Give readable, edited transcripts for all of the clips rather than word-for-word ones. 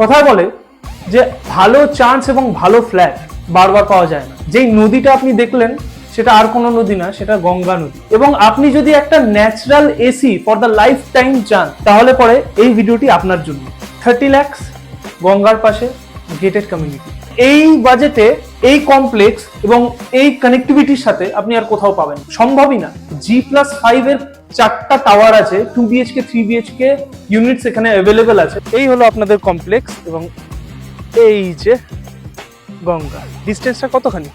কথা বলে যে ভালো চান্স এবং ভালো ফ্ল্যাট বারবার পাওয়া যায় না। যেই নদীটা আপনি দেখলেন সেটা আর কোনো নদী না, সেটা গঙ্গা নদী। এবং আপনি যদি একটা natural AC for the life time চান তাহলে পরে এই ভিডিওটি আপনার জন্য। 30 লাখ গঙ্গার পাশে গেটেড কমিউনিটি, এই বাজেটে এই কমপ্লেক্স এবং এই কানেক্টিভিটির সাথে আপনি আর কোথাও পাবেন, সম্ভবই না। G+5 এর 4টা টাওয়ার আছে, 2 BHK 3 BHK ইউনিটস এখানে অ্যাভেলেবেল আছে। এই হলো আপনাদের কমপ্লেক্স এবং এই যে গঙ্গা। ডিস্টেন্সটা কতখানি?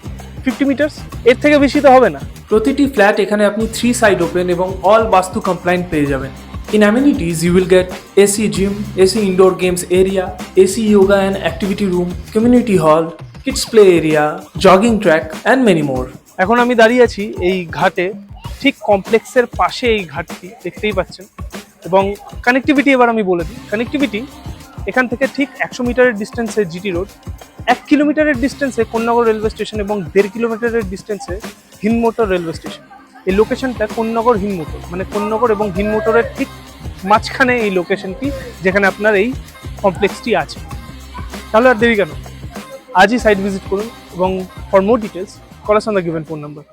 50 মিটার্স, এর থেকে বেশি তো হবে না। প্রতিটি ফ্ল্যাট এখানে আপনি 3 সাইড ওপেন এবং অল বাস্তু কমপ্লায়েন্ট পেয়ে যাবেন। In amenities, you will get AC gym, AC indoor games area, AC yoga and activity room, community hall, kids play area, jogging track and many more. এখন আমি দাঁড়িয়ে আছি এই ঘাটে, ঠিক কমপ্লেক্সের পাশে এই ঘাটটি দেখতেই পাচ্ছেন। এবং কানেক্টিভিটি এবার আমি বলে দিই। কানেক্টিভিটি এখান থেকে ঠিক 100 মিটারের ডিস্টেন্সে জিটি রোড, 1 কিলোমিটারের ডিস্টেন্সে কোন্নগর রেলওয়ে স্টেশন এবং 1.5 কিলোমিটারের ডিস্টেন্সে হিন্দমোটর রেলওয়ে স্টেশন। এই লোকেশনটা কোন্নগর হিন্দমোটর, মানে কোন্নগর এবং হিন্দমোটরের ঠিক মাঝখানে এই লোকেশনটি, যেখানে আপনার এই কমপ্লেক্সটি আছে। তাহলে আর দেরি কেন, আজই সাইট ভিজিট করুন এবং for more details call us on the given phone number.